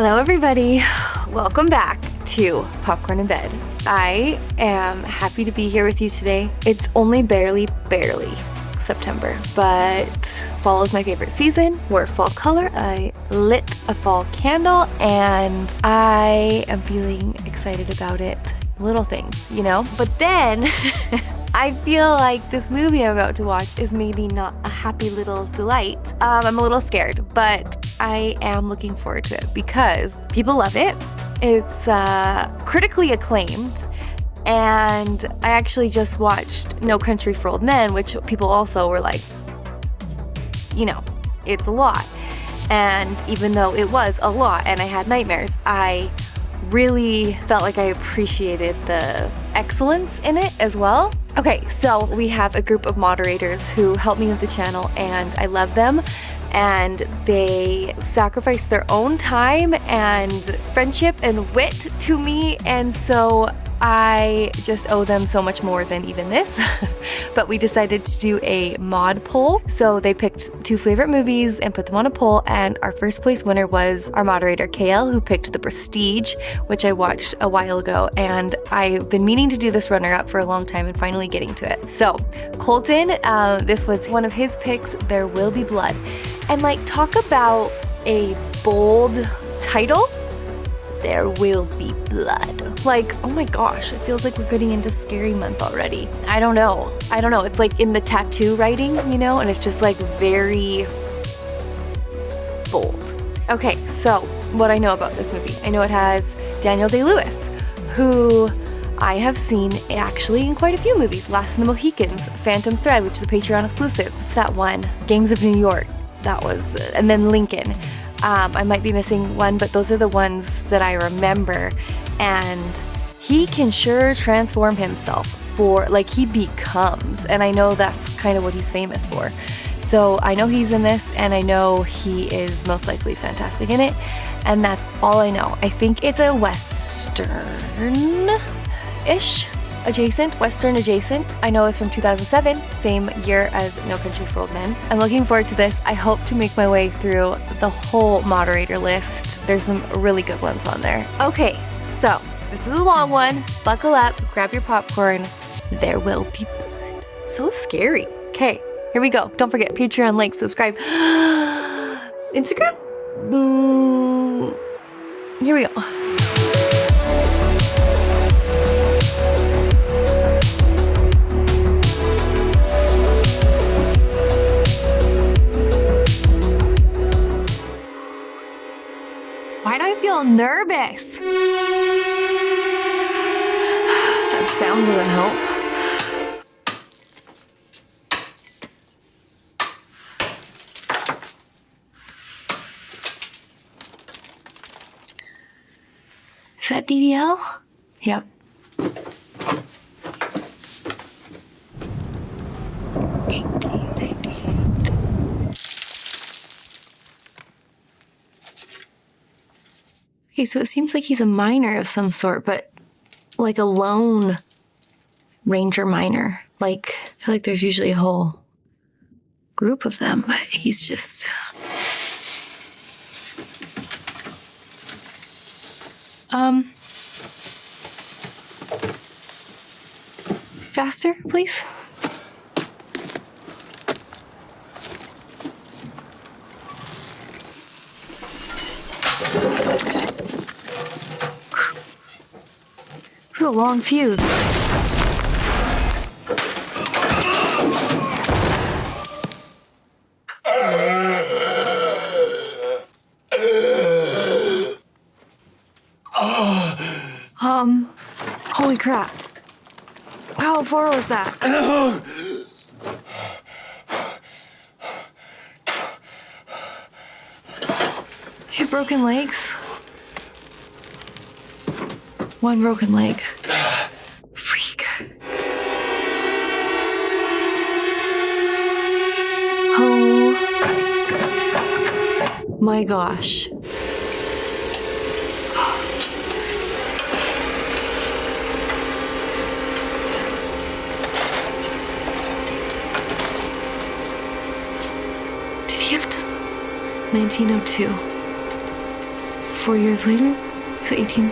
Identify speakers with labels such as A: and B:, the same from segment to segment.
A: Hello everybody, welcome back to Popcorn in Bed. I am happy to be here with you today. It's only barely September, but fall is my favorite season. We're fall color. I lit a fall candle and I am feeling excited about it. Little things, you know? But then I feel like this movie I'm about to watch is maybe not a happy little delight. I'm a little scared, but I am looking forward to it because people love it. It's critically acclaimed. And I actually just watched No Country for Old Men, which people also were like, you know, it's a lot. And even though it was a lot and I had nightmares, I really felt like I appreciated the excellence in it as well. Okay, so we have a group of moderators who help me with the channel and I love them. And they sacrifice their own time and friendship and wit to me. And so I just owe them so much more than even this. But we decided to do a mod poll. So they picked 2 favorite movies and put them on a poll. And our first place winner was our moderator, KL, who picked The Prestige, which I watched a while ago. And I've been meaning to do this runner-up for a long time and finally getting to it. So Colton, this was one of his picks, There Will Be Blood. And like, talk about a bold title. There will be blood. Like, oh my gosh, it feels like we're getting into scary month already. I don't know. It's like in the tattoo writing, you know, and it's just like very bold. Okay, so what I know about this movie. I know it has Daniel Day-Lewis, who I have seen actually in quite a few movies. Last of the Mohicans, Phantom Thread, which is a Patreon exclusive. What's that one? Gangs of New York. That was, and then Lincoln. I might be missing one, but those are the ones that I remember. And he can sure transform himself for, like, he becomes. And I know that's kind of what he's famous for. So I know he's in this, and I know he is most likely fantastic in it. And that's all I know. I think it's a Western-ish. Western adjacent. I know it's from 2007, same year as No Country for Old Men. I'm looking forward to this. I hope to make my way through the whole moderator list. There's some really good ones on there. Okay, so this is a long one. Buckle up, grab your popcorn. There will be blood. So scary. Okay, here we go. Don't forget, Patreon, like, subscribe. Instagram? Here we go. Why do I feel nervous? That sound doesn't help. Is that DDL? Yep. Okay, so it seems like he's a miner of some sort, but like a lone ranger miner. Like, I feel like there's usually a whole group of them, but he's just... Faster, please? A long fuse. Holy crap. How far was that? You have broken legs? One broken leg. Freak. Oh my gosh. Did he have to... 1902. 4 years later? So 18.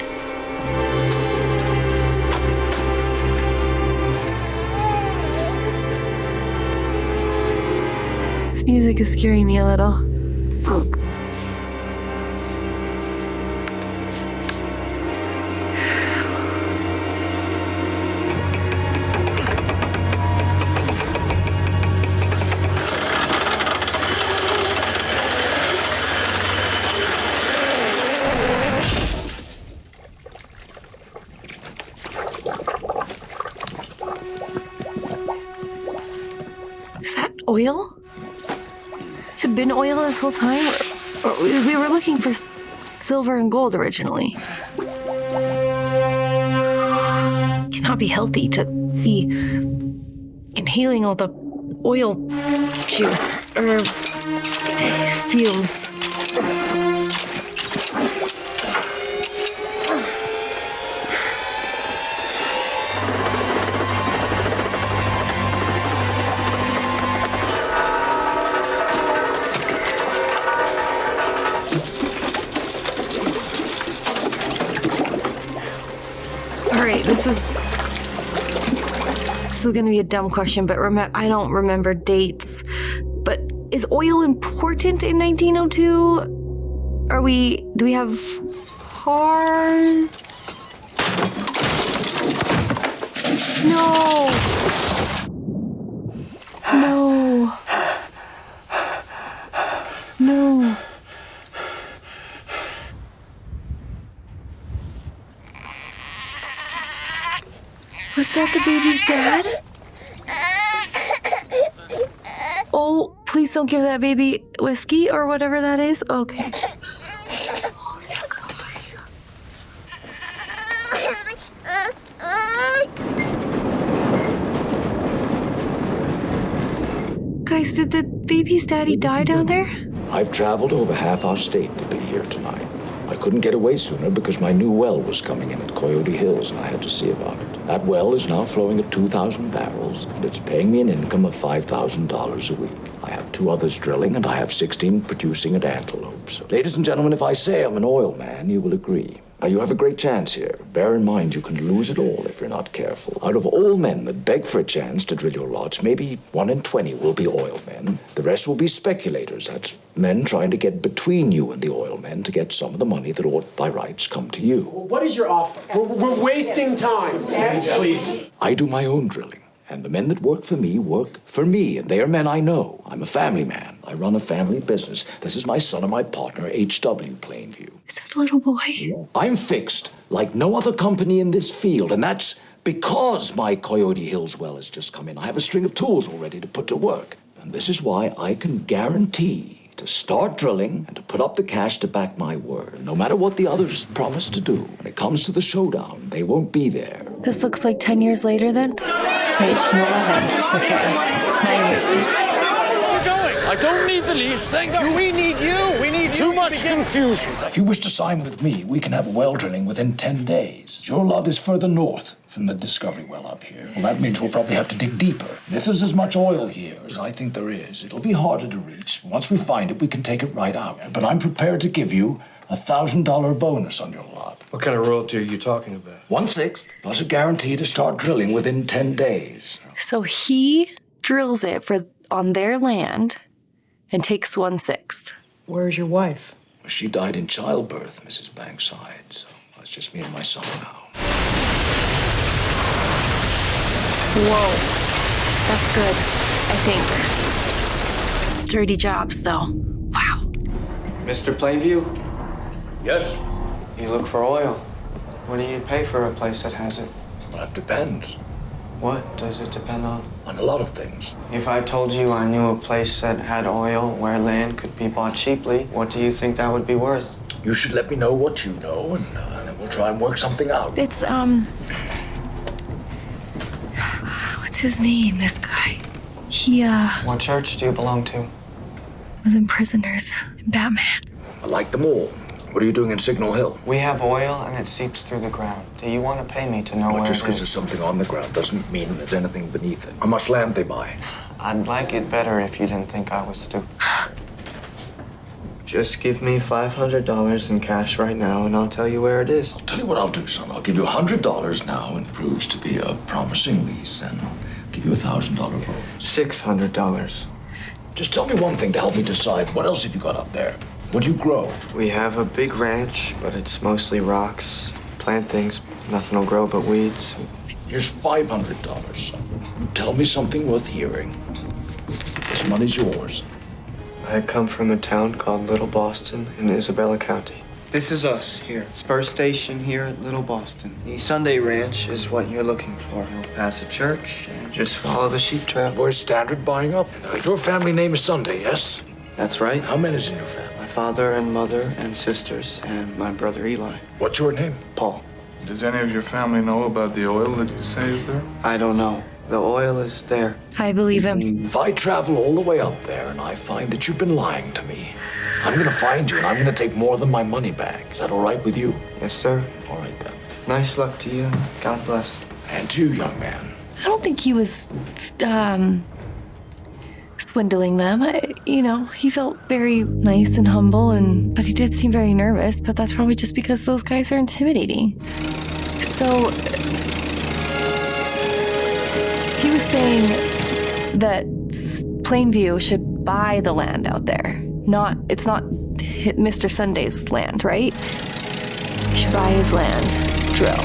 A: This music is scaring me a little. Is that oil? Has it been oil this whole time? Or we were looking for silver and gold originally. It cannot be healthy to be inhaling all the oil juice or fumes. All right, this is gonna be a dumb question, but I don't remember dates. But is oil important in 1902? Do we have cars? No. No. No. Was that the baby's dad? Oh, please don't give that baby whiskey or whatever that is. Okay. Guys, did the baby's daddy die down there?
B: I've traveled over half our state to be here tonight. I couldn't get away sooner because my new well was coming in at Coyote Hills and I had to see about it. That well is now flowing at 2,000 barrels and it's paying me an income of $5,000 a week. I have 2 others drilling and I have 16 producing at Antelope. So, ladies and gentlemen, if I say I'm an oil man, you will agree. Now, you have a great chance here. Bear in mind, you can lose it all if you're not careful. Out of all men that beg for a chance to drill your lots, maybe 1 in 20 will be oil men. The rest will be speculators. That's men trying to get between you and the oil men to get some of the money that ought by rights come to you.
C: Well, what is your offer? We're wasting time. Please.
B: I do my own drilling. And the men that work for me, and they are men I know. I'm a family man. I run a family business. This is my son and my partner, H.W. Plainview.
A: Is that the little boy?
B: I'm fixed like no other company in this field, and that's because my Coyote Hills well has just come in. I have a string of tools already to put to work. And this is why I can guarantee to start drilling and to put up the cash to back my word. No matter what the others promise to do, when it comes to the showdown, they won't be there.
A: This looks like 10 years later then? 1811. Okay. 9 years later.
D: I don't need the lease, thank you.
C: We need you. We need you.
D: Too much confusion.
B: If you wish to sign with me, we can have well drilling within 10 days. Your lot is further north from the discovery well up here. Well, that means we'll probably have to dig deeper. And if there's as much oil here as I think there is, it'll be harder to reach. Once we find it, we can take it right out. But I'm prepared to give you a $1,000 bonus on your lot.
D: What kind of royalty are you talking about?
B: 1/6, plus a guarantee to start drilling within 10 days.
A: So he drills it on their land and takes 1/6.
E: Where's your wife?
B: She died in childbirth, Mrs. Bankside, so it's just me and my son now.
A: Whoa. That's good, I think. Dirty jobs, though. Wow.
F: Mr. Plainview,
B: Yes?
F: you look for oil. What do you pay for a place that has it?
B: Well, that depends
F: What does it depend on?
B: on a lot of things.
F: If I told you I knew a place that had oil where land could be bought cheaply, what do you think that would be worth?
B: You should let me know what you know, and then we'll try and work something out.
A: It's, what's his name, this guy? He,
F: What church do you belong to?
A: was in Prisoners in Batman.
B: I like them all. What are you doing in Signal Hill?
F: We have oil and it seeps through the ground. Do you want to pay me to know
B: Well,
F: where
B: just
F: it
B: because
F: is?
B: there's something on the ground doesn't mean there's anything beneath it. How much land they buy?
F: I'd like it better if you didn't think I was stupid. Just give me $500 in cash right now, and I'll tell you where it is.
B: I'll tell you what I'll do, son. I'll give you $100 now, and proves to be a promising lease, and I'll give you $1,000 loan.
F: $600.
B: Just tell me one thing to help me decide. What else have you got up there? What do you grow?
F: We have a big ranch, but it's mostly rocks. Plant things, nothing will grow but weeds.
B: Here's $500, son. You tell me something worth hearing. This money's yours.
F: I come from a town called Little Boston in Isabella County. This is us here. Spur Station here at Little Boston. The Sunday Ranch is what you're looking for. You'll pass a church and just follow the sheep trail.
B: Where's Standard buying up? Your family name is Sunday, yes?
F: That's right.
B: How many's in your family?
F: My father and mother and sisters and my brother Eli.
B: What's your name?
F: Paul.
E: Does any of your family know about the oil that you say is there?
F: I don't know. The oil is there.
A: I believe him.
B: If I travel all the way up there and I find that you've been lying to me, I'm gonna find you and I'm gonna take more than my money back. Is that all right with you?
F: Yes, sir.
B: All right, then.
F: Nice luck to you. God bless.
B: And to you, young man.
A: I don't think he was, swindling them. He felt very nice and humble, but he did seem very nervous, but that's probably just because those guys are intimidating. So, he was saying that Plainview should buy the land out there. It's not Mr. Sunday's land, right? He should buy his land, drill.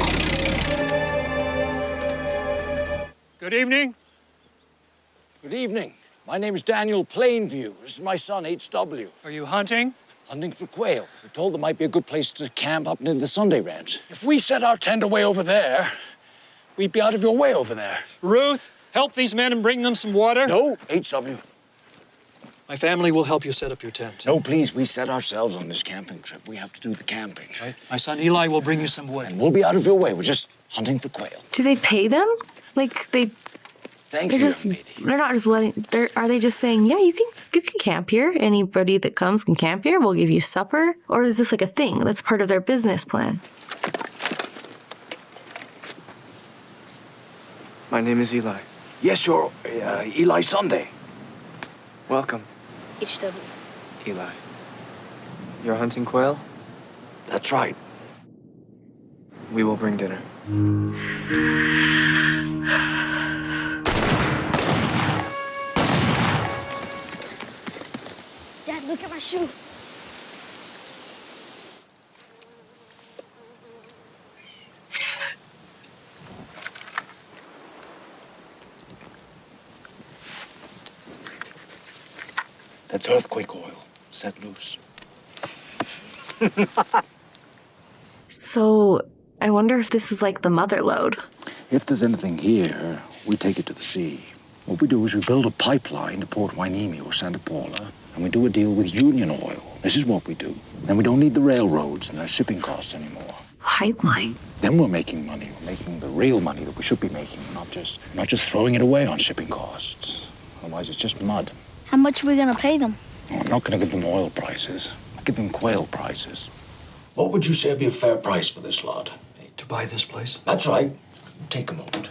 G: Good evening.
B: Good evening. My name is Daniel Plainview. This is my son, H.W.
G: Are you hunting?
B: Hunting for quail. We're told there might be a good place to camp up near the Sunday Ranch.
G: If we set our tent away over there, we'd be out of your way over there. Ruth, help these men and bring them some water.
B: No, H.W.
G: My family will help you set up your tent.
B: No, please, we set ourselves on this camping trip. We have to do the camping.
G: Right. My son Eli will bring you some wood.
B: And we'll be out of your way. We're just hunting for quail.
A: Do they pay them? Like
B: Thank
A: they're
B: you,
A: just,
B: young lady.
A: they're not just are they just saying, yeah, you can camp here. Anybody that comes can camp here. We'll give you supper. Or is this like a thing that's part of their business plan?
F: My name is Eli.
B: Yes, you're Eli Sunday.
F: Welcome,
H: HW.
F: Eli. You're hunting quail?
B: That's right.
F: We will bring dinner.
H: Dad, look at my shoe.
B: That's earthquake oil. Set loose.
A: So I wonder if this is like the mother lode.
B: If there's anything here, we take it to the sea. What we do is we build a pipeline to Port Hueneme or Santa Paula, and we do a deal with Union Oil. This is what we do. Then we don't need the railroads and their shipping costs anymore.
A: Pipeline.
B: Then we're making money. We're making the real money that we should be making, not just throwing it away on shipping costs. Otherwise, it's just mud.
H: How much are we gonna pay them?
B: Oh, I'm not going to give them oil prices. I'll give them quail prices. What would you say would be a fair price for this lot?
G: To buy this place?
B: That's right. Take a moment.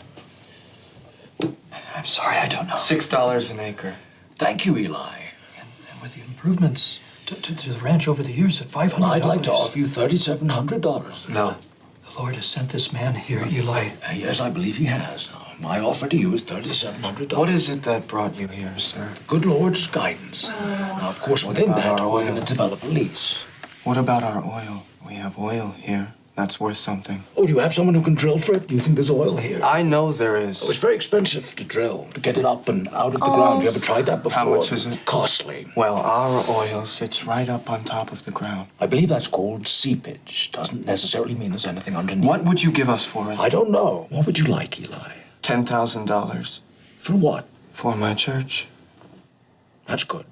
G: I'm sorry, I don't know.
F: $6 an acre.
B: Thank you, Eli.
G: And with the improvements to the ranch over the years at $500.
B: I'd like to offer you $3,700.
F: No.
G: The Lord has sent this man here, Eli.
B: Yes, I believe he has. My offer to you is $3,700.
F: What is it that brought you here, sir?
B: Good Lord's guidance. Now, of course, within
F: about
B: that,
F: our
B: we're
F: oil?
B: going to develop a lease.
F: What about our oil? We have oil here. That's worth something.
B: Oh, do you have someone who can drill for it? Do you think there's oil here?
F: I know there is.
B: Oh, it's very expensive to drill, to get it up and out of the ground. You ever tried that before?
F: How much is it?
B: Costly.
F: Well, our oil sits right up on top of the ground.
B: I believe that's called seepage. Doesn't necessarily mean there's anything underneath.
F: What would you give us for it?
B: I don't know. What would you like, Eli?
F: $10,000
B: For what?
F: for my church.
B: That's good.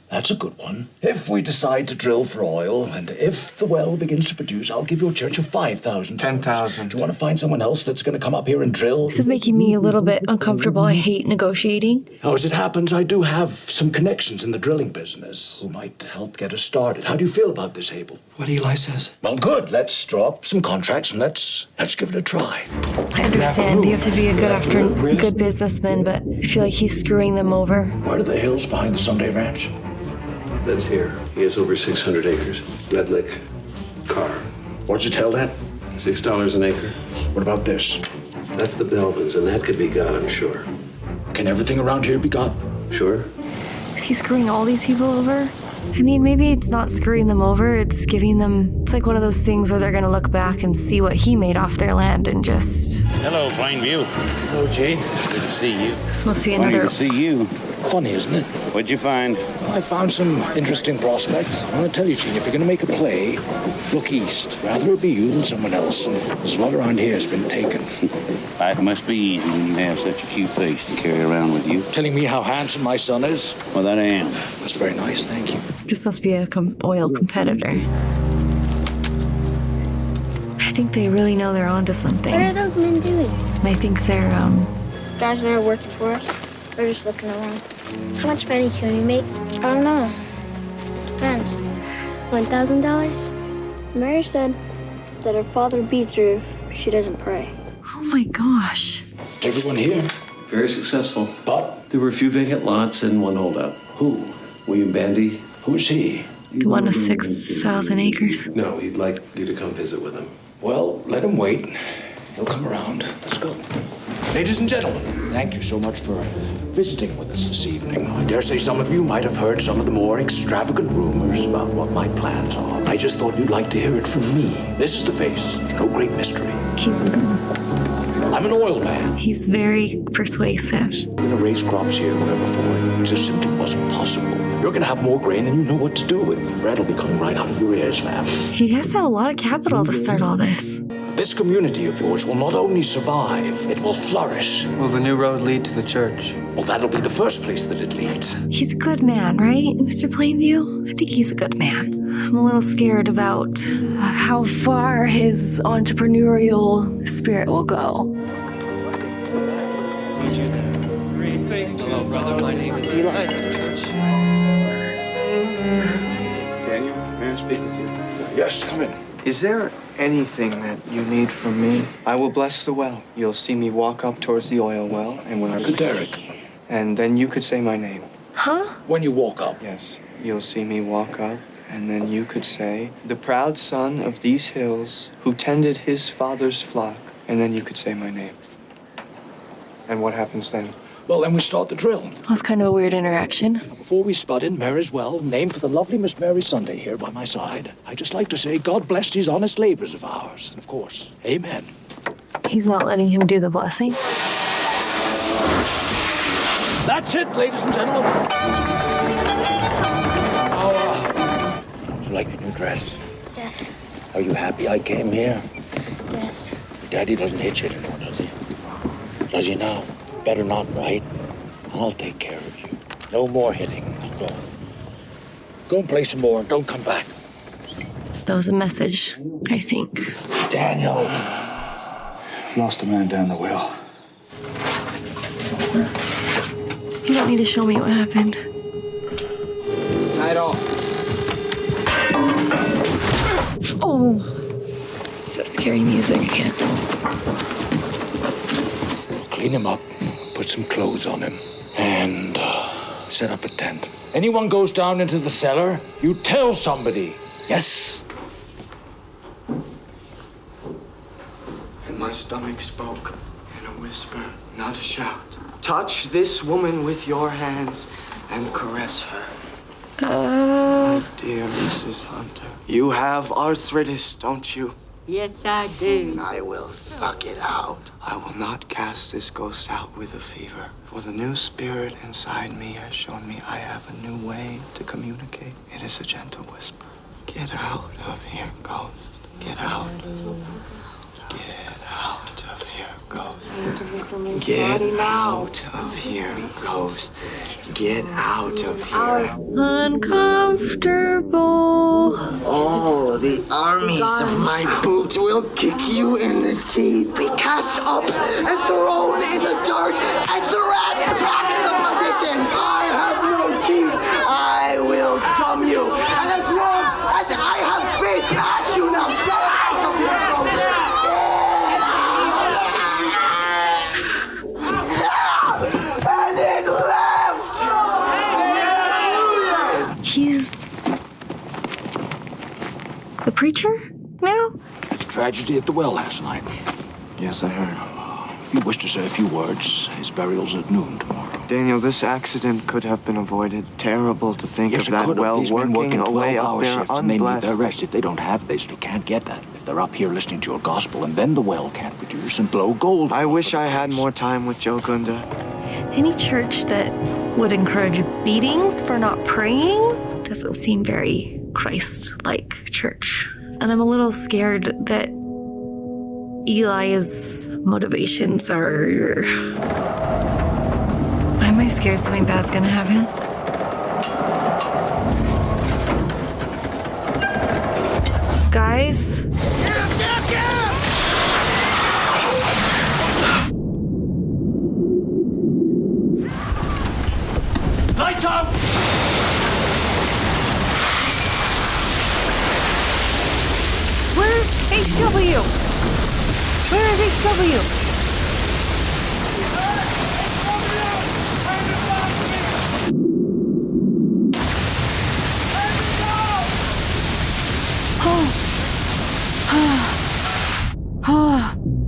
B: That's a good one. If we decide to drill for oil, and if the well begins to produce, I'll give your church a $5,000.
F: $10,000.
B: Do you want to find someone else that's going to come up here and drill?
A: This is making me a little bit uncomfortable. I hate negotiating.
B: Now, as it happens, I do have some connections in the drilling business who might help get us started. How do you feel about this, Abel?
G: What Eli says.
B: Well, good. Let's draw up some contracts and let's give it a try.
A: I understand you have to be a good businessman, but I feel like he's screwing them over.
B: Where are the hills behind the Sunday Ranch?
I: That's here. He has over 600 acres. Red Lick, Carr.
B: What's it held at?
I: $6 an acre.
B: What about this?
I: That's the Belvins, and that could be got, I'm sure.
B: Can everything around here be got?
I: Sure.
A: Is he screwing all these people over? I mean, maybe it's not screwing them over, it's giving them... It's like one of those things where they're gonna look back and see what he made off their land and just...
J: Hello, Plainview.
B: Hello, Gene.
J: Good to see you.
A: This must be
J: Funny
A: another...
J: to see you.
B: Funny, isn't it?
J: What'd you find?
B: I found some interesting prospects. I want to tell you, Gene, if you're going to make a play, look east. Rather it be you than someone else. And this lot around here has been taken.
J: It must be easy when you have such a cute face to carry around with you.
B: Telling me how handsome my son is?
J: Well, that I am.
B: That's very nice, thank you.
A: This must be a oil competitor. I think they really know they're onto something.
H: What are those men doing?
A: And I think they're,
H: Guys that are working for us. We're just looking around. How much money can we make? I don't know. Depends. $1,000? Mary said that her father beats her if she doesn't pray.
A: Oh my gosh.
B: Everyone here?
I: Very successful.
B: But
I: There were a few vacant lots and one holdout.
B: who?
I: William Bandy?
B: Who's he?
A: The one with 6,000 acres.
I: No, he'd like you to come visit with him.
B: Well, let him wait. He'll come around. Let's go. Ladies and gentlemen, thank you so much for visiting with us this evening. I dare say some of you might have heard some of the more extravagant rumors about what my plans are. I just thought you'd like to hear it from me. This is the face. It's no great mystery. I'm an oil man.
A: He's very persuasive.
B: You're gonna raise crops here where before it just simply wasn't possible. You're gonna have more grain than you know what to do with. Bread will be coming right out of your ears, ma'am.
A: He has to have a lot of capital to start all this.
B: This community of yours will not only survive, it will flourish.
F: Will the new road lead to the church?
B: Well, that'll be the first place that it leads.
A: He's a good man, right, Mr. Plainview? I think he's a good man. I'm a little scared about how far his entrepreneurial spirit will go.
F: Hello, brother. My name is Eli at the church. Daniel, may I speak with you?
B: Yes, come in.
F: Is there anything that you need from me? I will bless the well. You'll see me walk up towards the oil well, and when I...
B: Derek.
F: And then you could say my name.
A: Huh?
B: When you walk up.
F: Yes. You'll see me walk up, and then you could say, the proud son of these hills who tended his father's flock. And then you could say my name. And what happens then?
B: Well, then we start the drill.
A: That was kind of a weird interaction.
B: Before we spud in Mary's well, named for the lovely Miss Mary Sunday here by my side, I'd just like to say God bless these honest labors of ours. And of course, amen.
A: He's not letting him do the blessing.
B: That's it, ladies and gentlemen. Would you like your new dress?
H: Yes.
B: Are you happy I came here?
H: Yes.
B: Your daddy doesn't hit you anymore, does he? Does he now? Better not, right? I'll take care of you. No more hitting. Now go. Go and play some more and don't come back.
A: That was a message, I think.
B: Daniel.
D: Lost a man down the well.
A: You don't need to show me what happened.
F: Night off.
A: Oh. It's that scary music again.
B: Clean him up, put some clothes on him, and set up a tent. Anyone goes down into the cellar, you tell somebody. Yes?
F: And my stomach spoke in a whisper, not a shout. Touch this woman with your hands and caress her. My dear Mrs. Hunter, you have arthritis, don't you?
K: Yes, I do.
F: I will suck it out. I will not cast this ghost out with a fever, for the new spirit inside me has shown me I have a new way to communicate. It is a gentle whisper. Get out of here, ghost. Get out. Get out of here, ghost. Get out of here, ghost. Get out of here.
A: Uncomfortable.
F: Oh, the armies of my boot will kick you in the teeth, be cast up and thrown in the dirt and thrust back to perdition. I have no teeth. I will gum you. And as long as I have face, smash you now. Get out of here. And it left.
A: He's preacher now?
B: Tragedy at the well last night.
F: Yes, I heard.
B: If you wish to say a few words, his burial's at noon tomorrow.
F: Daniel, this accident could have been avoided. Terrible to think
B: Yes,
F: of
B: it
F: that
B: could have.
F: well
B: These men
F: working away up
B: 12-hour
F: there
B: shifts, and they need their
F: unblessed.
B: rest. If they don't have it, they still can't get that. If they're up here listening to your gospel, and then the well can't produce and blow gold.
F: I wish I had more time with Joe Gunda.
A: Any church that would encourage beatings for not praying doesn't seem very Christ-like church. And I'm a little scared that Eli's motivations are... Am I scared something bad's gonna happen? Guys?
G: Lights up!
A: Where's HW? Where is HW?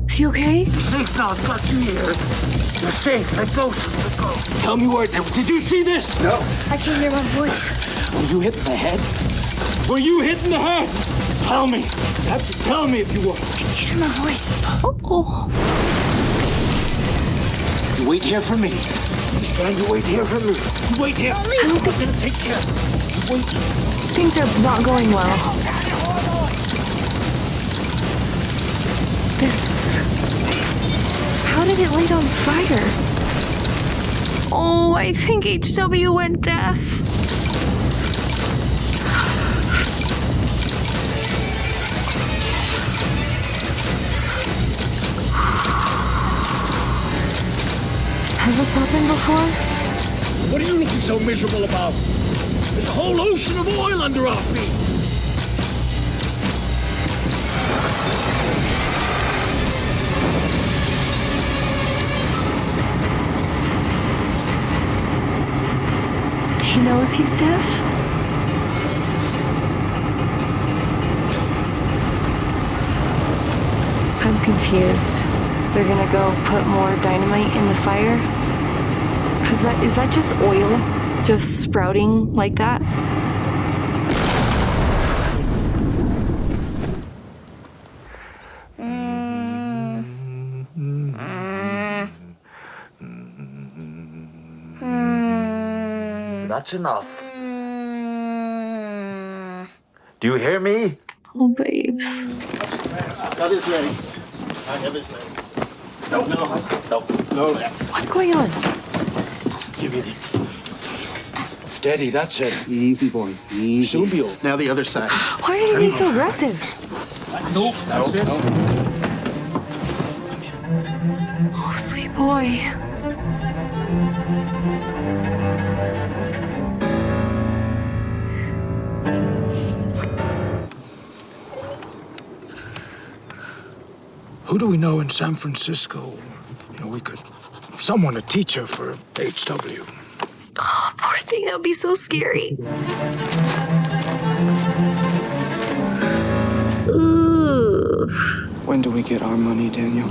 A: Is he okay?
G: Safe now, I've got you here. You're safe. Let's go. Let's go. Tell me where. Did you see this? No.
A: I can't hear my voice.
G: Were you hit in the head? Were you hit in the head? Tell me. You have to tell me if you were.
A: I can't hear my voice. Oh.
G: You wait here for me. And you wait here for me. You wait here. I'm gonna take care. You wait.
A: Things are not going well. How did it light on fire? Oh, I think HW went deaf. Has this happened before?
G: What are you looking so miserable about? There's a whole ocean of oil under our feet.
A: He knows he's deaf? I'm confused. They're gonna go put more dynamite in the fire? Is that just oil? Just sprouting like that?
B: That's enough. Do you hear me?
A: Oh, babes.
C: Got his legs. I have his legs. No. No left.
A: What's going on?
C: Give me the...
B: Steady, that's it.
C: Easy, boy. Easy.
B: Soon be over.
C: Now the other side.
A: Why are they being so aggressive?
B: Nope, that's it.
A: Oh, sweet boy.
B: Who do we know in San Francisco? We could... Someone, a teacher for HW.
A: Oh, poor thing. That would be so scary. Ugh.
F: When do we get our money, Daniel?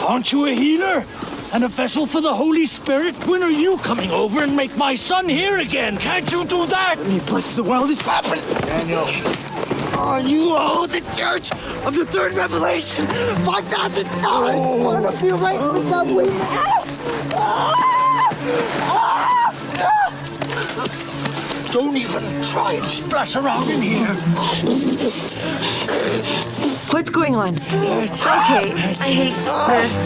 G: Aren't you a healer? And a vessel for the Holy Spirit? When are you coming over and make my son here again? Can't you do that?
C: He bless the world is popping.
B: Daniel.
C: Oh, you owe the Church of the Third Revelation $5,000. I want to be right for somebody.
G: Don't even try and splash around in here.
A: What's going on? Okay, I hate this.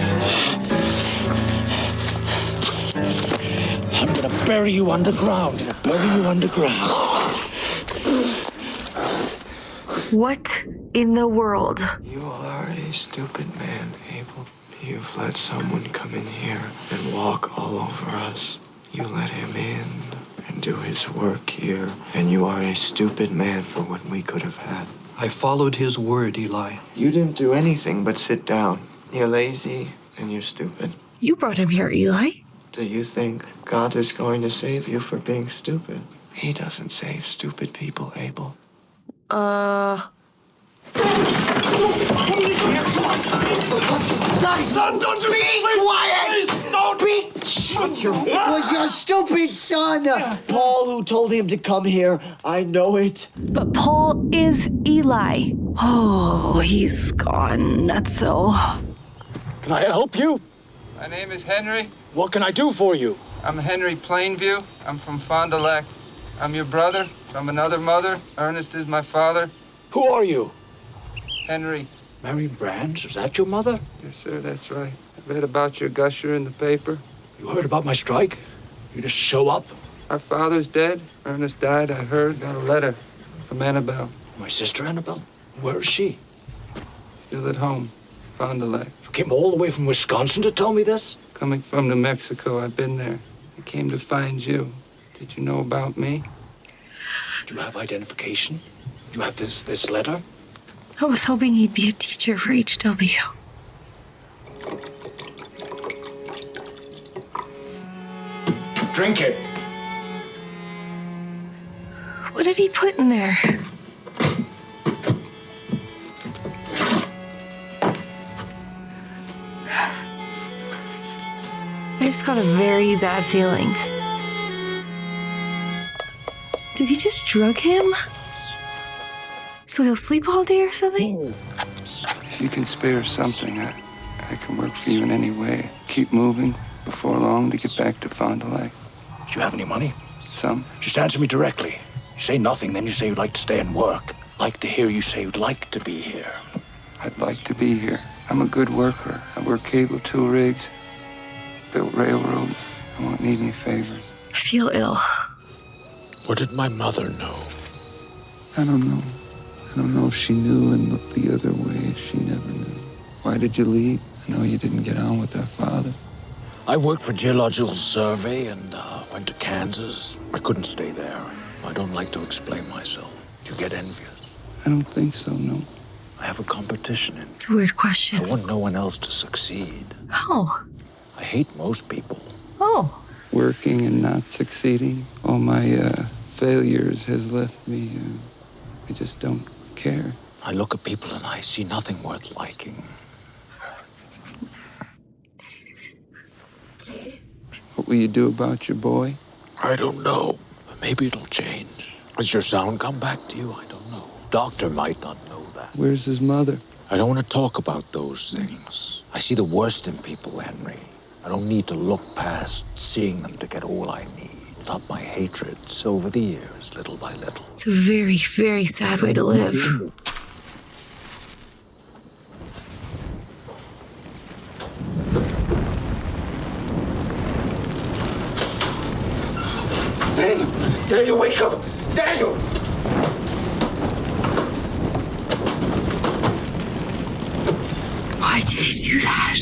G: I'm gonna bury you underground.
A: What in the world?
F: You are a stupid man, Abel. You've let someone come in here and walk all over us. You let him in and do his work here, and you are a stupid man for what we could have had.
K: I followed his word, Eli.
F: You didn't do anything but sit down. You're lazy and you're stupid.
A: You brought him here, Eli.
F: Do you think God is going to save you for being stupid? He doesn't save stupid people, Abel.
G: Son, don't do
C: Be
G: please,
C: quiet!
G: Please, don't.
C: Shut your... It was your stupid son, Paul, who told him to come here. I know it.
A: But Paul is Eli. Oh, he's gone nutso.
G: Can I help you?
L: My name is Henry.
G: What can I do for you?
L: I'm Henry Plainview. I'm from Fond du Lac. I'm your brother from another mother. Ernest is my father.
G: Who are you?
L: Henry.
G: Mary Brands? Is that your mother?
L: Yes, sir, that's right. I read about your gusher in the paper.
G: You heard about my strike? You just show up?
L: Our father's dead. Ernest died, I heard. Got a letter from Annabelle.
G: My sister Annabelle? Where is she?
L: Still at home. Fond du Lac.
G: You came all the way from Wisconsin to tell me this?
L: Coming from New Mexico, I've been there. I came to find you. Did you know about me?
G: Do you have identification? Do you have this letter?
A: I was hoping he'd be a teacher for HW.
G: Drink it.
A: What did he put in there? I just got a very bad feeling. Did he just drug him? So he'll sleep all day or something?
L: If you can spare something, I can work for you in any way. Keep moving before long to get back to Fond du Lac.
G: Do you have any money?
L: Some.
G: Just answer me directly. You say nothing, then you say you'd like to stay and work. Like to hear you say you'd like to be here.
L: I'd like to be here. I'm a good worker. I work cable tool rigs, built railroads. I won't need any favors.
A: I feel ill.
B: What did my mother know?
L: I don't know. I don't know if she knew and looked the other way, if she never knew. Why did you leave? I know you didn't get on with our father.
B: I worked for Geological Survey and went to Kansas. I couldn't stay there. I don't like to explain myself. You get envious.
L: I don't think so, no.
B: I have a competition in.
A: It's a weird question.
B: I want no one else to succeed.
A: How?
B: I hate most people.
A: Oh.
L: Working and not succeeding. All my failures has left me. I just don't care.
B: I look at people and I see nothing worth liking.
L: What will you do about your boy?
B: I don't know. Maybe it'll change. Has your sound come back to you? I don't know. Doctor might not know that.
L: Where's his mother?
B: I don't want to talk about those things. I see the worst in people, Henry. I don't need to look past seeing them to get all I need. Up my hatreds over the years, little by little.
A: It's a very, very sad way to live.
G: Daniel! Daniel, wake up! Daniel!
A: Why did he do that?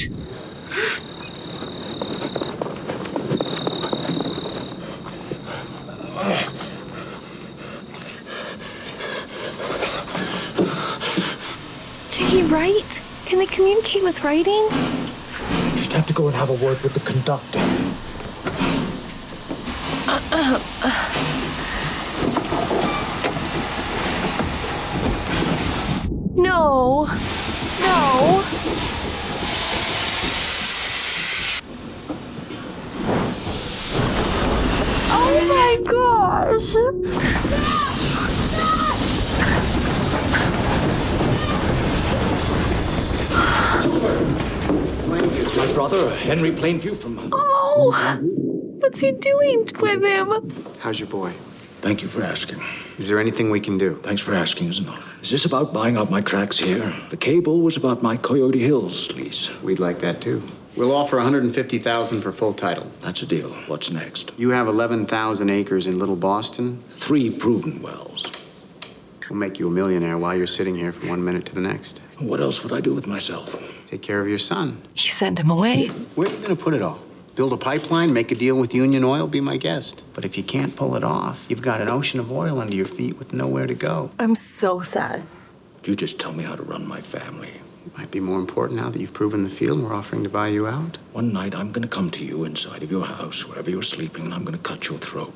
A: Can he write? Can they communicate with writing?
G: Just have to go and have a word with the conductor.
A: No. No. Oh my gosh.
G: It's my brother, Henry Plainview from...
A: Oh, what's he doing with him?
M: How's your boy?
B: Thank you for asking.
M: Is there anything we can do?
B: Thanks for asking is enough. Is this about buying out my tracks here? The cable was about my Coyote Hills lease.
M: We'd like that too. We'll offer $150,000 for full title.
B: That's a deal. What's next?
M: You have 11,000 acres in Little Boston.
B: 3 proven wells.
M: We'll make you a millionaire while you're sitting here from one minute to the next.
B: What else would I do with myself?
M: Take care of your son.
A: You send him away?
M: Where are you going to put it all? Build a pipeline, make a deal with Union Oil, be my guest. But if you can't pull it off, you've got an ocean of oil under your feet with nowhere to go.
A: I'm so sad.
B: You just tell me how to run my family.
M: It might be more important now that you've proven the field and we're offering to buy you out.
B: One night, I'm going to come to you inside of your house, wherever you're sleeping, and I'm going to cut your throat.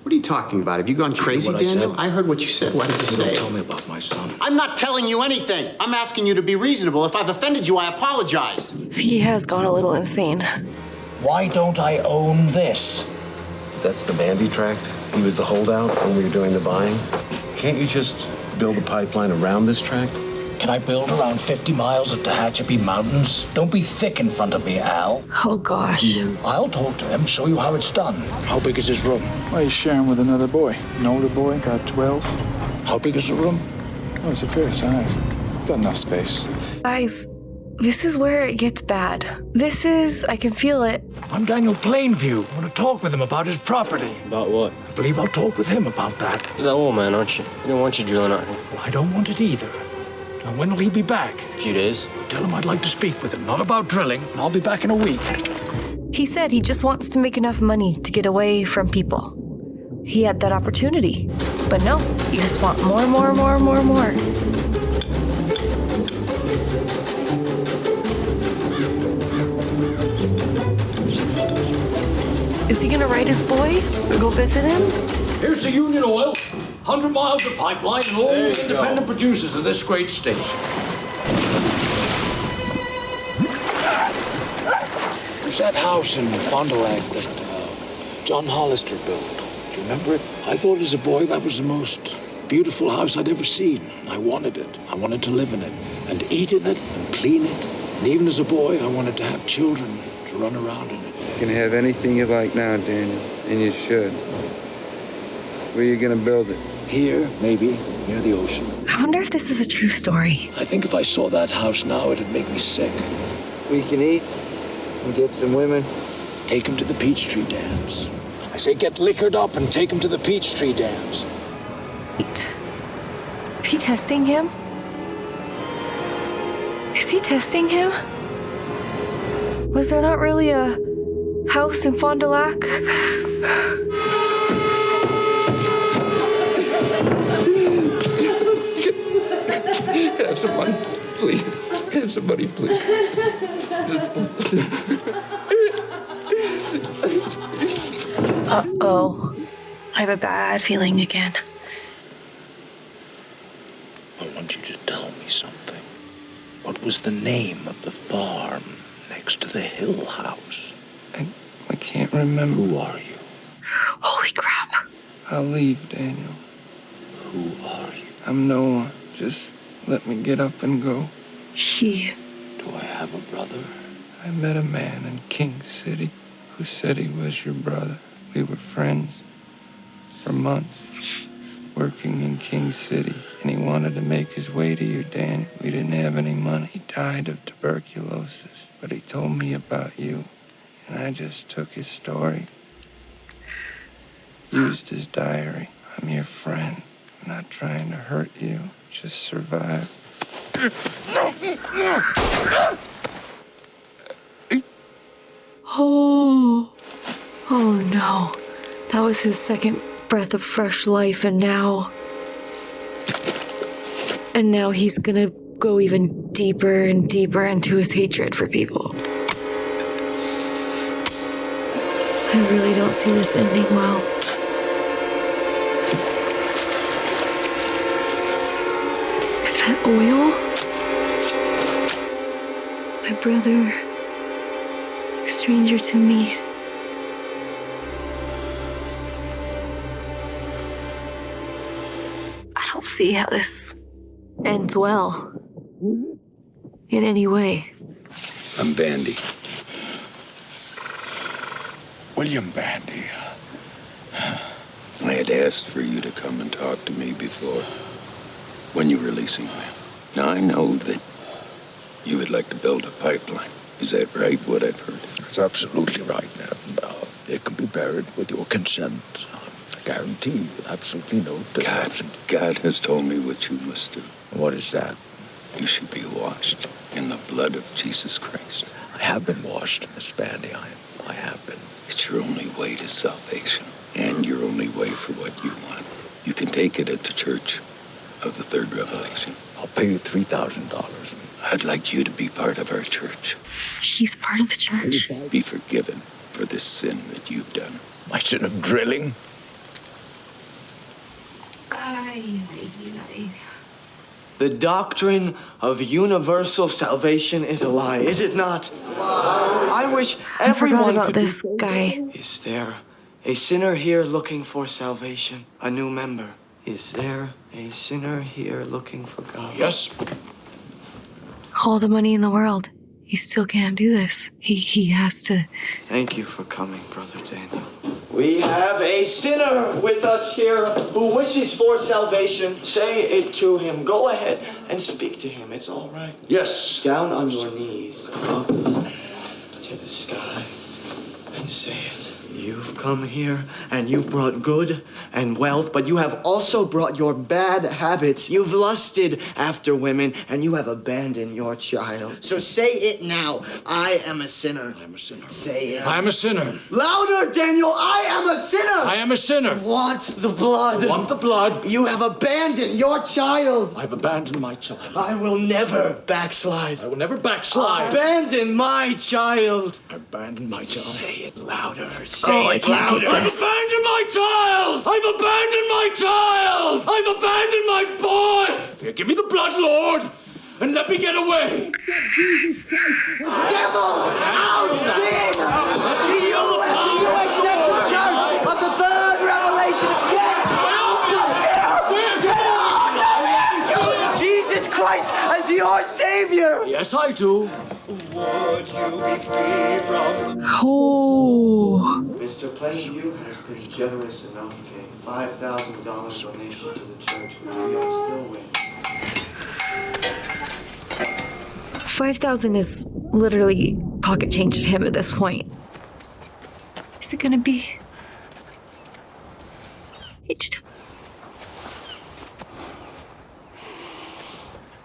M: What are you talking about? Have you gone crazy,
B: what I
M: Daniel?
B: said?
M: I heard what you said. What did you say?
B: Don't tell me about my son.
M: I'm not telling you anything. I'm asking you to be reasonable. If I've offended you, I apologize.
A: He has gone a little insane.
B: Why don't I own this?
I: That's the Bandy tract? He was the holdout when we were doing the buying? Can't you just build a pipeline around this tract?
G: Can I build around 50 miles of Tehachapi Mountains? Don't be thick in front of me, Al.
A: Oh, gosh.
G: I'll talk to him, show you how it's done. How big is his room?
E: Well, he's sharing with another boy. An older boy, about 12.
G: How big is the room?
E: Oh, it's a fair size. Got enough space.
A: Guys, this is where it gets bad. I can feel it.
G: I'm Daniel Plainview. I want to talk with him about his property.
N: About what?
G: I believe I'll talk with him about that.
N: You're that old man, aren't you? You don't want you drilling out here.
G: Well, I don't want it either. Now, when will he be back?
N: A few days.
G: Tell him I'd like to speak with him, not about drilling. I'll be back in a week.
A: He said he just wants to make enough money to get away from people. He had that opportunity. But no, you just want more. Is he gonna write his boy or go visit him?
G: Here's the Union Oil. 100 miles of pipeline and all the independent producers of this great state. There's that house in Fond du Lac that John Hollister built. Do you remember it? I thought as a boy that was the most beautiful house I'd ever seen. I wanted it. I wanted to live in it and eat in it and clean it. And even as a boy, I wanted to have children to run around in it.
L: You can have anything you like now, Daniel, and you should. Where are you gonna build it?
G: Here, maybe, near the ocean.
A: I wonder if this is a true story.
G: I think if I saw that house now, it'd make me sick.
L: We can eat and get some women.
G: Take him to the Peachtree Dams. I say get liquored up and take him to the Peachtree Dams.
A: Wait. Is he testing him? Is he testing him? Was there not really a house in Fond du Lac?
L: Can I have some money, please? Can I have some money, please?
A: Uh-oh. I have a bad feeling again.
G: I want you to tell me something. What was the name of the farm next to the Hill House?
L: I can't remember.
G: Who are you?
A: Holy crap.
L: I'll leave, Daniel.
G: Who are you?
L: I'm no one. Just let me get up and go.
G: Do I have a brother?
L: I met a man in King City who said he was your brother. We were friends for months, working in King City, and he wanted to make his way to you, Dan. We didn't have any money. He died of tuberculosis, but he told me about you, and I just took his story, used his diary. I'm your friend. I'm not trying to hurt you. Just survive.
A: Oh no. That was his second breath of fresh life, and now he's gonna go even deeper and deeper into his hatred for people. I really don't see this ending well. Is that oil? My brother, stranger to me. I don't see how this ends well in any way.
L: I'm Bandy.
G: William Bandy.
L: I had asked for you to come and talk to me before, when you were leasing land. Now, I know that you would like to build a pipeline. Is that right, what I've heard?
B: It's absolutely right, Ned. It can be buried with your consent. I guarantee you, absolutely no disruption.
L: God has told me what you must do.
B: What is that?
L: You should be washed in the blood of Jesus Christ.
B: I have been washed, Miss Bandy. I have been.
L: It's your only way to salvation, and your only way for what you want. You can take it at the Church of the Third Revelation.
B: I'll pay you $3,000.
L: I'd like you to be part of our church.
A: He's part of the church.
L: Be forgiven for this sin that you've done.
B: My sin of drilling?
F: The doctrine of universal salvation is a lie, is it not? I wish everyone
A: forgot about
F: could
A: this
F: be...
A: guy.
F: Is there a sinner here looking for salvation? A new member. Is there a sinner here looking for God?
B: Yes.
A: All the money in the world. He still can't do this. He has to.
F: Thank you for coming, Brother Daniel. We have a sinner with us here who wishes for salvation. Say it to him. Go ahead and speak to him. It's all right.
B: Yes.
F: Down on your knees, up to the sky, and say it. You've come here and you've brought good and wealth, but you have also brought your bad habits. You've lusted after women and you have abandoned your child. So say it now. I am a sinner.
B: I am a sinner.
F: Say it.
B: I am a sinner.
F: Louder, Daniel. I am a sinner.
B: I am a sinner.
F: Want the blood.
B: Want the blood.
F: You have abandoned your child.
B: I've abandoned my child.
F: I will never backslide.
B: I will never backslide.
F: Abandon my child.
B: I abandoned my child.
F: Say it louder.
A: I can't take
B: I've
A: this.
B: abandoned my child! I've abandoned my child! I've abandoned my boy! Here, give me the blood, Lord, and let me get away!
F: Devil! Out! Sin! Do you accept the church of the third revelation? Get out of here! Get out of here! Jesus Christ as your Savior!
B: Yes, I do.
C: Would you be free from...
A: Oh.
F: Mr. Plainview has been generous enough to give $5,000 donation to the church, which we are still waiting.
A: 5,000 is literally pocket change to him at this point. Is it gonna be?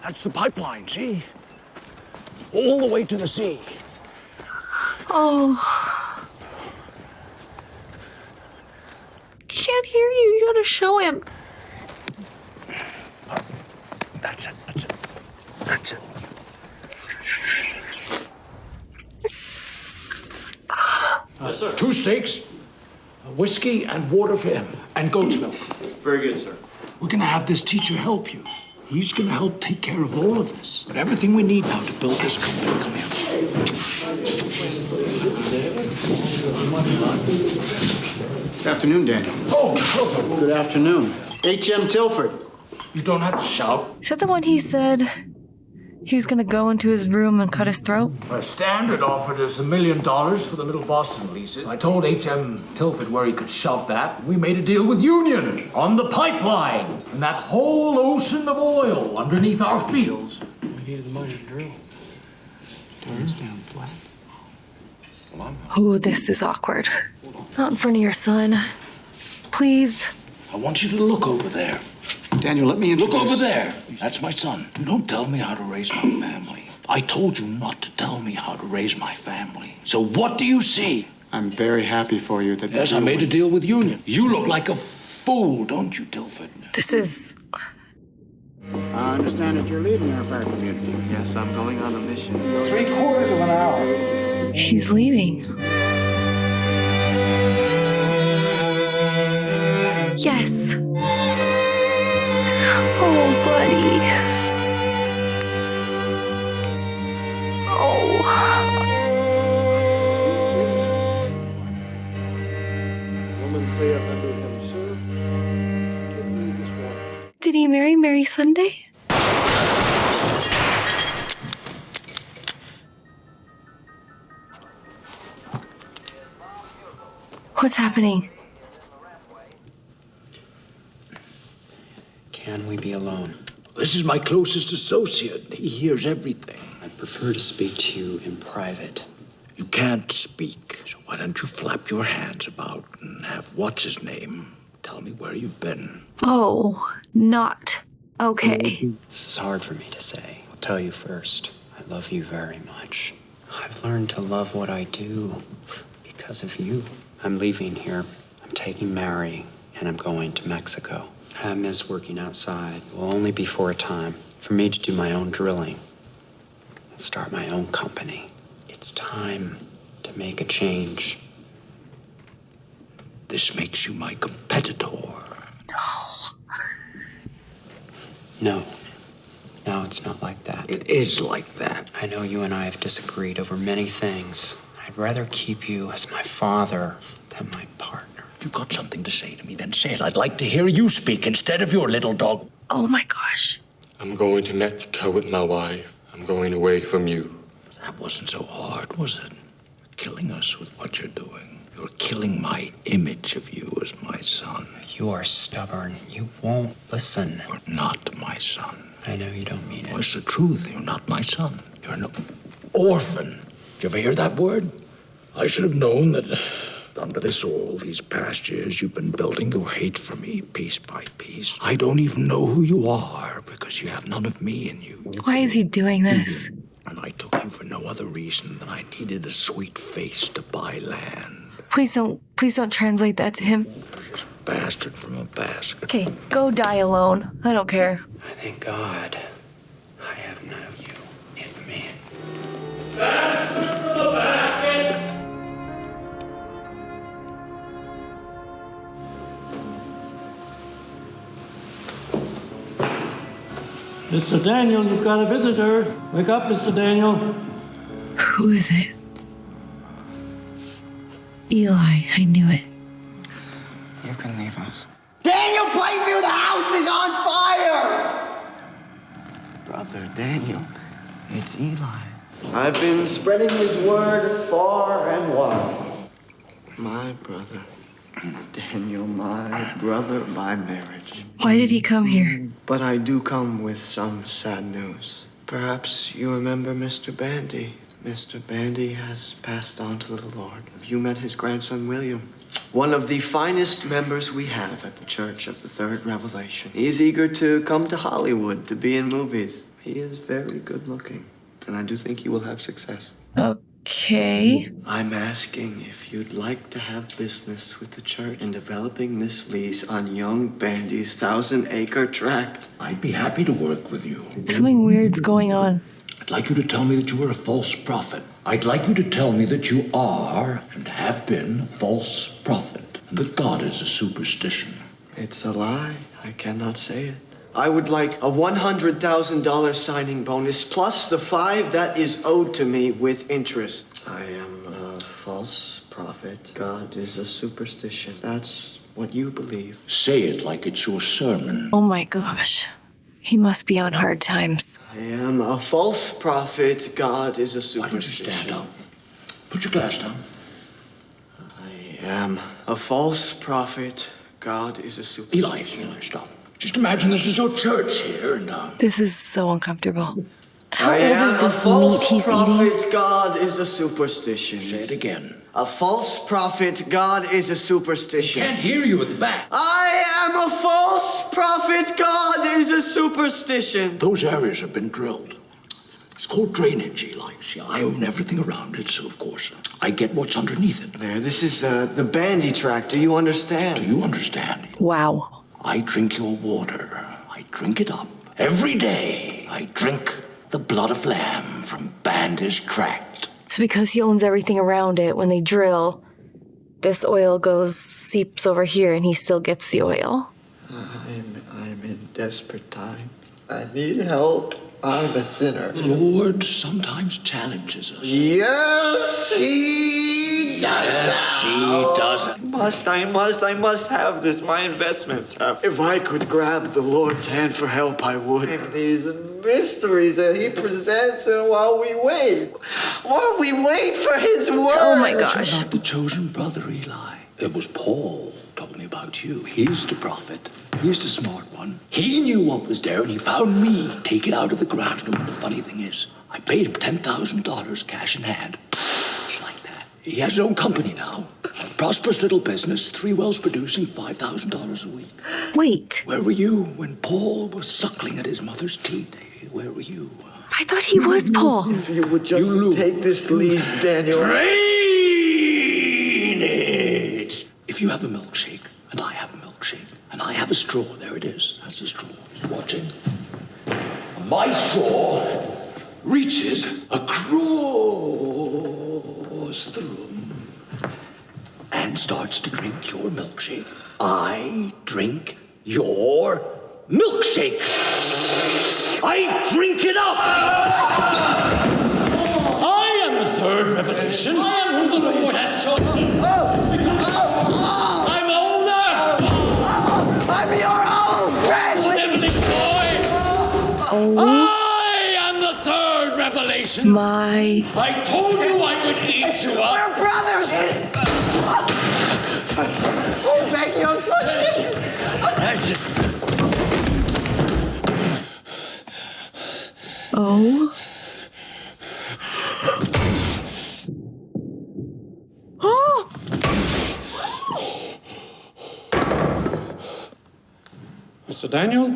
B: That's the pipeline, see? All the way to the sea.
A: Oh. He can't hear you. You gotta show him.
B: That's it. That's it. That's it.
N: Yes, sir.
B: 2 steaks, a whiskey and water for him, and goat's milk.
N: Very good, sir.
B: We're gonna have this teacher help you. He's gonna help take care of all of this. But everything we need now to build this company. Come here.
M: Good afternoon, Daniel.
B: Oh, Tilford.
M: Good afternoon. H.M. Tilford.
B: You don't have to shout.
A: Is that the one he said he was gonna go into his room and cut his throat?
B: Our Standard offered us $1 million for the Middle Boston leases. I told H.M. Tilford where he could shove that. We made a deal with Union on the pipeline and that whole ocean of oil underneath our fields.
D: We needed the money to drill. Turns down flat.
A: Oh, this is awkward. Not in front of your son. Please.
B: I want you to look over there.
M: Daniel, let me introduce...
B: Look over there. That's my son. Don't tell me how to raise my family. I told you not to tell me how to raise my family. So what do you see?
M: I'm very happy for you that...
B: Yes, I made a deal with Union. You look like a fool, don't you, Tilford?
A: This is...
M: I understand that you're leaving our fire community.
F: Yes, I'm going on a mission.
D: 3/4 of an hour.
A: He's leaving. Yes. Oh, buddy. Oh.
D: Woman saith unto him, Sir, give me this water.
A: Did he marry Mary Sunday? What's happening?
O: Can we be alone?
B: This is my closest associate. He hears everything.
O: I'd prefer to speak to you in private.
B: You can't speak, so why don't you flap your hands about and have what's-his-name tell me where you've been.
A: Oh, not okay.
O: This is hard for me to say. I'll tell you first. I love you very much. I've learned to love what I do because of you. I'm leaving here. I'm taking Mary, and I'm going to Mexico. I miss working outside. It will only be for a time. For me to do my own drilling and start my own company. It's time to make a change.
B: This makes you my competitor.
A: No.
O: No. No, it's not like that.
B: It is like that.
O: I know you and I have disagreed over many things. I'd rather keep you as my father than my partner.
B: You've got something to say to me, then say it. I'd like to hear you speak instead of your little dog.
A: Oh my gosh.
L: I'm going to Mexico with my wife. I'm going away from you.
B: That wasn't so hard, was it? Killing us with what you're doing. You're killing my image of you as my son.
O: You are stubborn. You won't listen.
B: You're not my son.
O: I know you don't mean it.
B: What's the truth? You're not my son. You're an orphan. Did you ever hear that word? I should have known that under this all these past years you've been building your hate for me piece by piece. I don't even know who you are because you have none of me in you.
A: Why is he doing this?
B: And I took you for no other reason than I needed a sweet face to buy land.
A: Please don't translate that to him.
B: Just bastard from a basket.
A: Okay, go die alone. I don't care.
O: I thank God I have none of you in me.
N: Bastard from a basket! Mr. Daniel, you've got a visitor. Wake up, Mr. Daniel.
A: Who is it? Eli, I knew it.
F: You can leave us.
C: Daniel Plainview, the house is on fire!
F: Brother Daniel, it's Eli. I've been spreading his word far and wide. My brother, Daniel, my brother by marriage.
A: Why did he come here?
F: But I do come with some sad news. Perhaps you remember Mr. Bandy. Mr. Bandy has passed on to the Lord. Have you met his grandson, William? One of the finest members we have at the Church of the Third Revelation. He is eager to come to Hollywood to be in movies. He is very good looking, and I do think he will have success.
A: Okay.
F: I'm asking if you'd like to have business with the church in developing this lease on young Bandy's 1,000-acre tract.
B: I'd be happy to work with you.
A: Something weird's going on.
B: I'd like you to tell me that you are a false prophet. I'd like you to tell me that you are and have been a false prophet, and that God is a superstition.
F: It's a lie. I cannot say it. I would like a $100,000 signing bonus plus the $5 that is owed to me with interest. I am a false prophet. God is a superstition. That's what you believe.
B: Say it like it's your sermon.
A: Oh my gosh. He must be on hard times.
F: I am a false prophet. God is a superstition.
B: Why don't you stand up? Put your glass down.
F: I am a false prophet. God is a superstition.
B: Eli, stop. Just imagine this is your church here, and
A: This is so uncomfortable. How
F: I
A: old
F: am
A: is this
F: a false
A: meat he's
F: prophet.
A: eating?
F: God is a superstition.
B: Say it again.
F: A false prophet. God is a superstition.
B: I can't hear you at the back.
F: I am a false prophet. God is a superstition.
B: Those areas have been drilled. It's called drainage, Eli. See, I own everything around it, so of course I get what's underneath it.
F: There, this is the Bandy tract. Do you understand?
B: Do you understand?
A: Wow.
B: I drink your water. I drink it up. Every day, I drink the blood of lamb from Bandy's tract.
A: So because he owns everything around it, when they drill, this oil seeps over here and he still gets the oil.
F: I'm in desperate times. I need help. I'm a sinner.
B: The Lord sometimes challenges us.
F: Yes, he does.
B: Yes, he does.
F: I must have this. My investments have. If I could grab the Lord's hand for help, I would. And these mysteries that he presents, and while we wait for his word.
A: Oh my gosh.
B: You're not the chosen brother, Eli. It was Paul told me about you. He's the prophet. He's the smart one. He knew what was there, and he found me. Take it out of the ground. You know what the funny thing is? I paid him $10,000 cash in hand. Just like that. He has his own company now. A prosperous little business, 3 wells producing $5,000 a week.
A: Wait.
B: Where were you when Paul was suckling at his mother's teat? Where were you?
A: I thought he was Paul.
F: If you would just take this lease, Daniel.
B: Drainage! If you have a milkshake, and I have a milkshake, and I have a straw, there it is. That's a straw. He's watching. My straw reaches across the room and starts to drink your milkshake. I drink your
P: milkshake. I drink it up. I am the third revelation. I am who the Lord has chosen. Because I'm older.
C: I'm your old friend.
P: Living boy. I am the third revelation.
A: My.
P: I told you I would eat you up.
C: We're brothers. I beg your forgiveness.
A: Oh.
N: Mr. Daniel?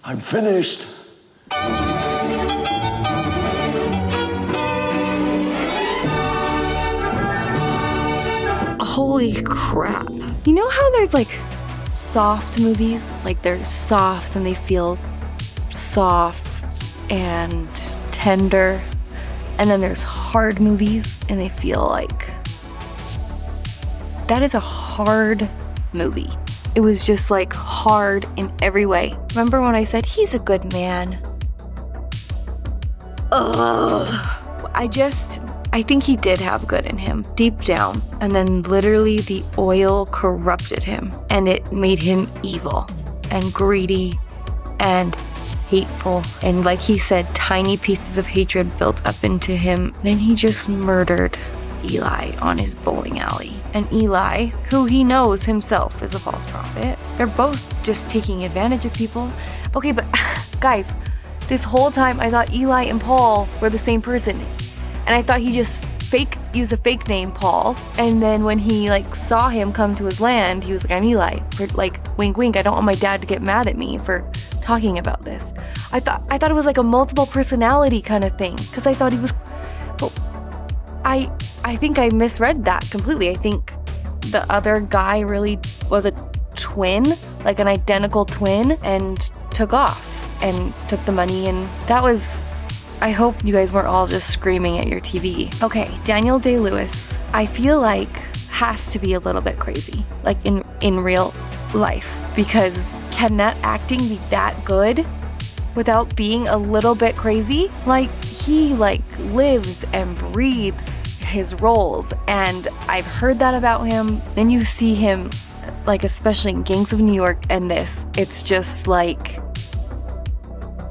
P: I'm finished.
A: Holy crap. You know how there's like soft movies? Like they're soft and they feel soft and tender. And then there's hard movies and they feel like... That is a hard movie. It was just like hard in every way. Remember when I said he's a good man? Ugh. I think he did have good in him, deep down. And then literally the oil corrupted him and it made him evil and greedy and hateful. And like he said, tiny pieces of hatred built up into him. Then he just murdered Eli on his bowling alley. And Eli, who he knows himself is a false prophet, they're both just taking advantage of people. Okay, but guys, this whole time I thought Eli and Paul were the same person. And I thought he just used a fake name, Paul. And then when he like saw him come to his land, he was like, I'm Eli. Like, wink, wink, I don't want my dad to get mad at me for talking about this. I thought it was like a multiple personality kind of thing. Because I thought he was... But I think I misread that completely. I think the other guy really was a twin, like an identical twin, and took off and took the money. And that was... I hope you guys weren't all just screaming at your TV. Okay, Daniel Day-Lewis, I feel like has to be a little bit crazy, like in real life, because can that acting be that good without being a little bit crazy? Like he lives and breathes his roles, and I've heard that about him. Then you see him, like especially in Gangs of New York and this, it's just like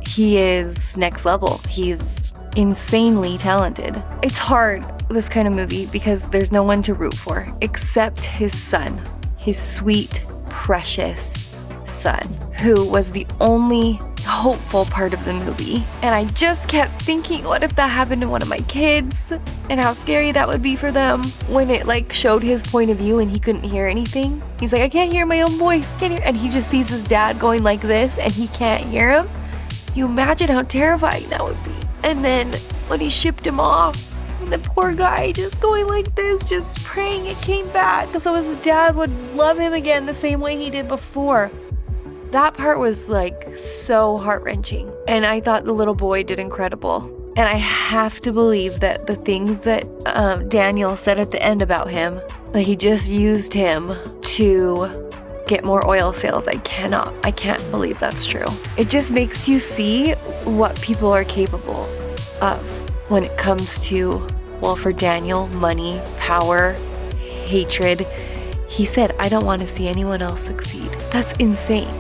A: he is next level. He's insanely talented. It's hard, this kind of movie, because there's no one to root for except his son, his sweet, precious son, who was the only hopeful part of the movie. And I just kept thinking, what if that happened to one of my kids? And how scary that would be for them when it like showed his point of view and he couldn't hear anything. He's like, I can't hear my own voice. And he just sees his dad going like this and he can't hear him. You imagine how terrifying that would be. And then when he shipped him off, the poor guy just going like this, just praying it came back so his dad would love him again the same way he did before. That part was like so heart-wrenching. And I thought the little boy did incredible. And I have to believe that the things that Daniel said at the end about him, that he just used him to get more oil sales. I can't believe that's true. It just makes you see what people are capable of when it comes to, well, for Daniel, money, power, hatred. He said, I don't want to see anyone else succeed. That's insane.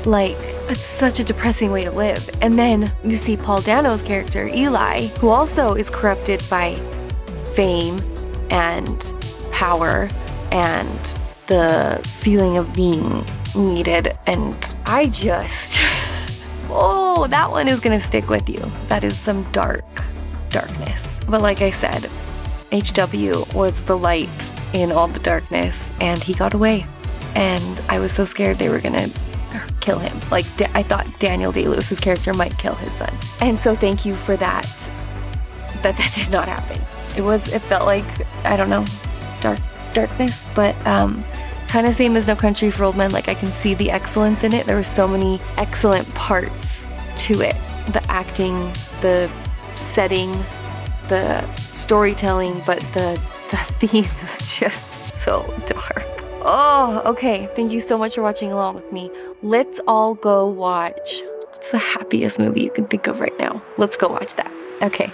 A: Like, it's such a depressing way to live. And then you see Paul Dano's character, Eli, who also is corrupted by fame and power and the feeling of being needed. And I just, oh, that one is gonna stick with you. That is some darkness. But like I said, HW was the light in all the darkness and he got away. And I was so scared they were gonna kill him. Like I thought Daniel Day-Lewis's character might kill his son. And so thank you for that did not happen. It felt like, I don't know, darkness, but kind of same as No Country for Old Men. Like I can see the excellence in it. There were so many excellent parts to it. The acting, the setting, the storytelling, but the theme is just so dark. Oh, okay. Thank you so much for watching along with me. Let's all go watch. What's the happiest movie you can think of right now? Let's go watch that. Okay.